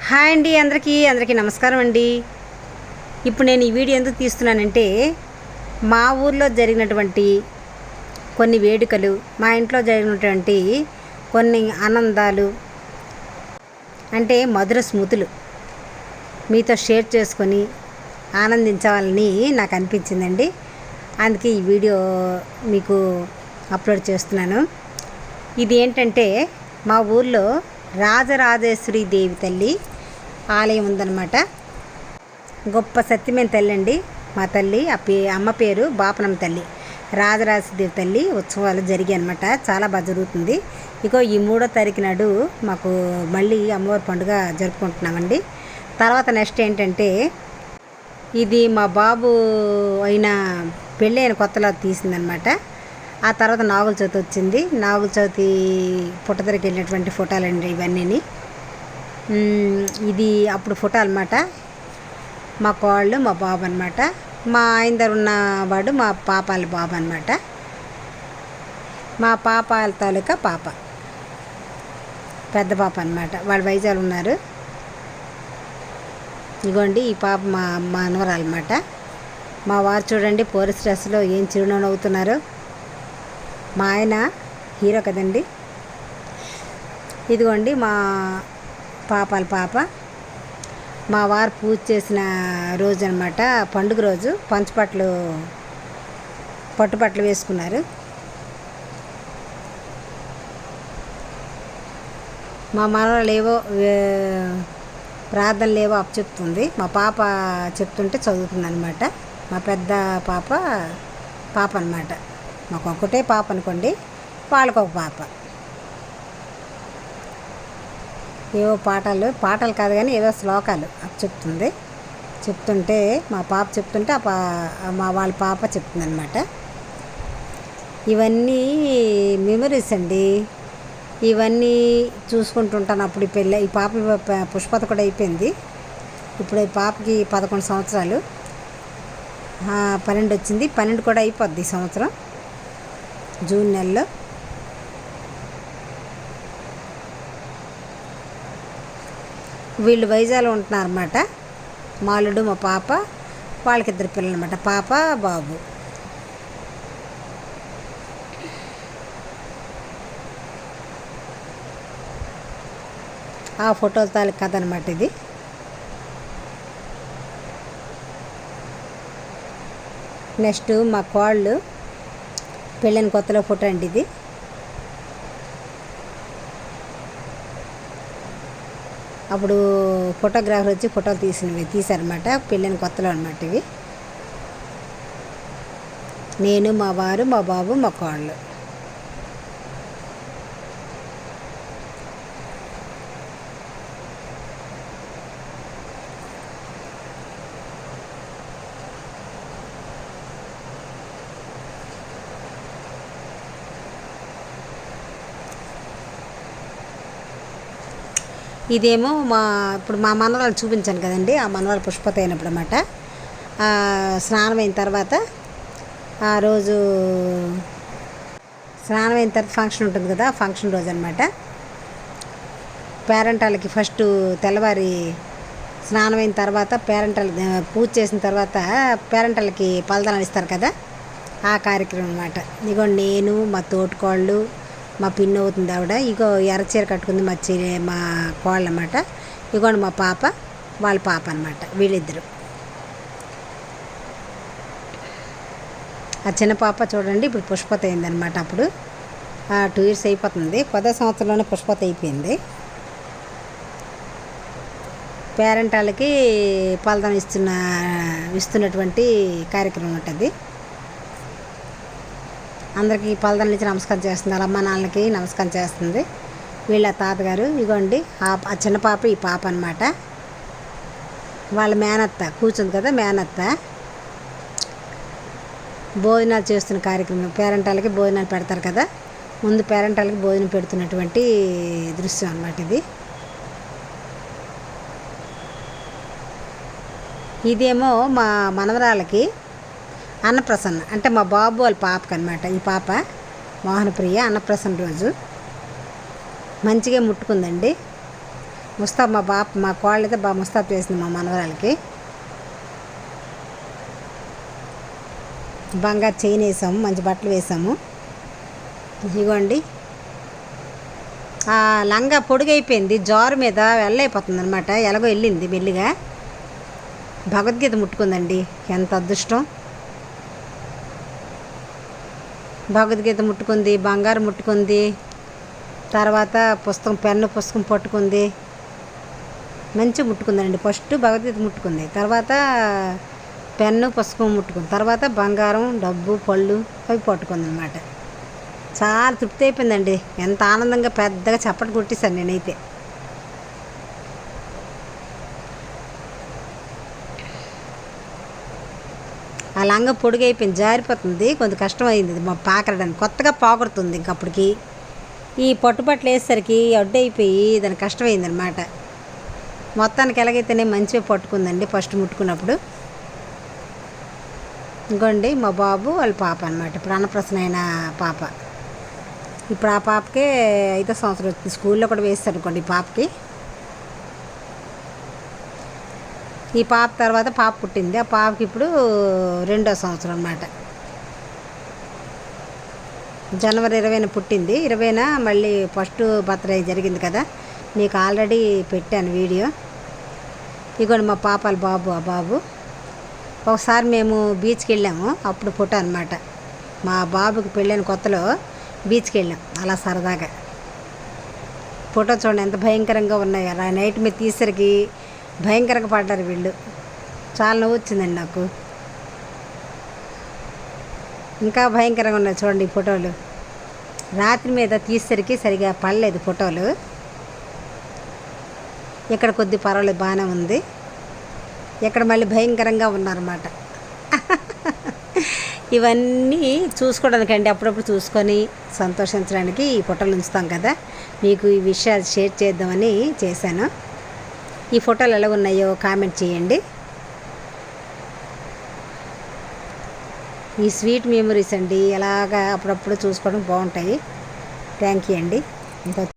Hi అండి, అందరికీ నమస్కారం అండి. ఇప్పుడు నేను ఈ వీడియో ఎందుకు తీస్తున్నానంటే, మా ఊర్లో జరిగినటువంటి కొన్ని వేడుకలు, మా ఇంట్లో జరిగినటువంటి కొన్ని ఆనందాలు, అంటే మధుర స్మృతులు మీతో షేర్ చేసుకొని ఆనందించాలని నాకు అనిపించిందండి. అందుకే ఈ వీడియో మీకు అప్లోడ్ చేస్తున్నాను. ఇది ఏంటంటే, మా ఊర్లో రాజరాజేశ్వరి దేవి తల్లి ఆలయం ఉందన్నమాట. గొప్ప సత్యమైన తల్లి అండి మా తల్లి. అమ్మ పేరు బాపనమ్మ తల్లి. రాజరాజేశ్వరి తల్లి ఉత్సవాలు జరిగాయి అన్నమాట. చాలా బాగా జరుగుతుంది. ఇగో ఈ 3వ తారీఖు నాడు మాకు మళ్ళీ అమ్మవారి పండుగ జరుపుకుంటున్నామండి. తర్వాత నెక్స్ట్ ఏంటంటే, ఇది మా బాబు అయిన పెళ్ళి అయిన కొత్తలో తీసిందనమాట. ఆ తర్వాత నాగుల చవితి వచ్చింది. నాగుల చవితి పుట్టదరికి వెళ్ళినటువంటి ఫోటోలు అండి ఇవన్నీ. ఇది అప్పుడు ఫోటో అనమాట. మా కోళ్ళు మా బాబు అనమాట. మా ఆయన దగ్గర ఉన్నవాడు మా పాపాల బాబు అనమాట. మా పాపాల తాలూకా పాప, పెద్ద పాప అనమాట. వాళ్ళు వైజాగ్ ఉన్నారు. ఇగోండి ఈ పాప మా మనవరాలు అనమాట. మా వారు చూడండి పోలీస్ డ్రెస్లో ఏం చిరునవ్వు అవుతున్నారు. మా ఆయన హీరో కదండి. ఇదిగోండి మా పాపాల పాప. మా వారు పూజ చేసిన రోజు అనమాట, పండుగ రోజు. పట్టుబట్టలు వేసుకున్నారు. మా మనవరాలు ఏవో ప్రార్థనలు ఏవో చెప్తుంది. మా పాప చెప్తుంటే చదువుతుంది అనమాట. మా పెద్ద పాప అనమాట. మాకు ఒకటే పాప అనుకోండి, వాళ్ళకొక పాప. ఏవో పాటలు కాదు కానీ ఏవో శ్లోకాలు చెప్తుంటే మా పాప చెప్తుంటే వాళ్ళ పాప చెప్తుంది అనమాట. ఇవన్నీ మెమరీస్ అండి. ఇవన్నీ చూసుకుంటుంటాను. అప్పుడు ఈ పాప పుష్పత కూడా అయిపోయింది. ఇప్పుడు ఈ పాపకి 11 సంవత్సరాలు, 12 వచ్చింది. 12 కూడా అయిపోద్ది ఈ సంవత్సరం జూన్ నెలలో. వీళ్ళు వైజాగ్లో ఉంటున్నారన్నమాట. మాలుడు మా పాప, వాళ్ళకిద్దరు పిల్లలు అనమాట, పాప బాబు. ఆ ఫోటోల తాలూకు కథ అనమాట ఇది. నెక్స్ట్ మా కోళ్ళు పెళ్ళైన కొత్తలో ఫోటో అండి ఇది. అప్పుడు ఫోటోగ్రాఫర్ వచ్చి ఫోటోలు తీశారనమాట. పెళ్ళైన కొత్తలో అనమాట ఇవి. నేను, మా వారు, మా బాబు, మా కోళ్ళు. ఇదేమో ఇప్పుడు మా మనవరాలు చూపించాను కదండి. ఆ మనవరాలు పుష్పత అయినప్పుడు అన్నమాట. స్నానం అయిన తర్వాత ఆ రోజు ఫంక్షన్ ఉంటుంది కదా, ఆ ఫంక్షన్ రోజు అనమాట. పేరెంటాలకి ఫస్ట్ తెల్లవారి స్నానం అయిన తర్వాత పూజ చేసిన తర్వాత పేరెంటాలకి పలదనాలు ఇస్తారు కదా, ఆ కార్యక్రమం అనమాట. ఇగో నేను, మా తోటికోళ్ళు, మా పిన్ని అవుతుంది ఆవిడ. ఇగో ఎర్రచీర కట్టుకుంది మా కోళ్ళు అన్నమాట. ఇగోండి మా పాప, వాళ్ళ పాప అనమాట. వీళ్ళిద్దరు. ఆ చిన్న పాప చూడండి ఇప్పుడు పుష్పత అయిందనమాట. అప్పుడు 2 years అయిపోతుంది. 10వ సంవత్సరంలోనే పుష్పత అయిపోయింది. పేరెంటాలకి పలదనం ఇస్తున్నటువంటి కార్యక్రమం ఉంటుంది. అందరికీ పలదనలు ఇచ్చి నమస్కారం చేస్తుంది. వాళ్ళ అమ్మ నాన్నలకి నమస్కారం చేస్తుంది. వీళ్ళ తాతగారు. ఇగోండి ఆ చిన్న పాప ఈ పాప అనమాట. వాళ్ళ మేనత్త కూర్చుంది కదా, మేనత్త భోజనాలు చేస్తున్న కార్యక్రమం. పేరెంటాలకి భోజనాలు పెడతారు కదా, ముందు పేరెంటాలకి భోజనం పెడుతున్నటువంటి దృశ్యం అనమాట ఇది. ఇదేమో మా మనవరాలకి అన్నప్రసన్న, అంటే మా బాబు వాళ్ళ పాపకి అనమాట. ఈ పాప మోహనప్రియ. అన్నప్రసన్న రోజు మంచిగా ముట్టుకుందండి. ముస్తాబ్ మా కోళ్ళు అయితే బాగా ముస్తాబ్ చేసింది మా మనవరాలకి. బంగారు చైన్ వేసాము, మంచి బట్టలు వేసాము. ఇదిగోండి, ఆ లంగా పొడుగైపోయింది, జారు మీద వెళ్ళైపోతుంది అనమాట. ఎలాగో వెళ్ళింది మెల్లిగా. భగవద్గీత ముట్టుకుందండి, ఎంత అదృష్టం. భగవద్గీత ముట్టుకుంది, బంగారం ముట్టుకుంది, తర్వాత పుస్తకం పట్టుకుంది, మంచిగా ముట్టుకుందండి. ఫస్ట్ భగవద్గీత ముట్టుకుంది, తర్వాత పెన్ను పుస్తకం ముట్టుకుంది, తర్వాత బంగారం, డబ్బు, పళ్ళు అవి పట్టుకుంది అనమాట. చాలా తృప్తి అయిపోయిందండి. ఎంత ఆనందంగా పెద్దగా చప్పట్లు కొట్టేశాను నేనైతే. ఆ లంగా పొడుగైపోయింది, జారిపోతుంది, కొంచెం కష్టమైంది మా పాకరడానికి. కొత్తగా పాకుడుతుంది ఇంకప్పటికి. ఈ పట్టుబట్టలు వేసేసరికి అడ్డైపోయి దానికి కష్టమైంది అనమాట. మొత్తానికి ఎలాగైతేనే మంచిగా పట్టుకుందండి ఫస్ట్ ముట్టుకున్నప్పుడు. ఇంకోండి మా బాబు వాళ్ళ పాప అనమాట, ఇప్పుడు అన్నప్రసన్న అయిన పాప. ఇప్పుడు ఆ పాపకే 5వ సంవత్సరం వచ్చింది. స్కూల్లో కూడా వేస్తాడు అనుకోండి ఈ పాపకి. ఈ పాప తర్వాత పాప పుట్టింది. ఆ పాపకి ఇప్పుడు 2వ సంవత్సరం అన్నమాట. జనవరి 20న పుట్టింది. 20న మళ్ళీ ఫస్ట్ బర్త్డే జరిగింది కదా, మీకు ఆల్రెడీ పెట్టాను వీడియో. ఇదిగోండి మా పాప వాళ్ళ బాబు. ఆ బాబు ఒకసారి మేము బీచ్కి వెళ్ళాము, అప్పుడు ఫోటో అనమాట. మా బాబుకి పెళ్ళైన కొత్తలో బీచ్కి వెళ్ళాం అలా సరదాగా. ఫోటో చూడండి ఎంత భయంకరంగా ఉన్నాయి. అలా నైట్ మీద తీసరికి భయంకరంగా పడ్డారు వీళ్ళు. చాలా నవ్వు వచ్చిందండి నాకు. ఇంకా భయంకరంగా ఉన్నాయి చూడండి ఈ ఫోటోలు. రాత్రి మీద తీసేసరికి సరిగా పడలేదు ఫోటోలు. ఇక్కడ కొద్ది పర్వాలేదు, బాగానే ఉంది. ఇక్కడ మళ్ళీ భయంకరంగా ఉన్నారన్నమాట. ఇవన్నీ చూసుకోవడానికండి, అప్పుడప్పుడు చూసుకొని సంతోషించడానికి ఈ ఫోటోలు ఉంచుతాం కదా. మీకు ఈ విషయాలు షేర్ చేద్దామని చేశాను. ఈ ఫోటోలు ఎలా ఉన్నాయో కామెంట్ చేయండి. ఈ స్వీట్ మెమరీస్ అండి, ఎలాగా అప్పుడప్పుడు చూసుకోవడం బాగుంటాయి. థ్యాంక్ యూ అండి. ఇంకా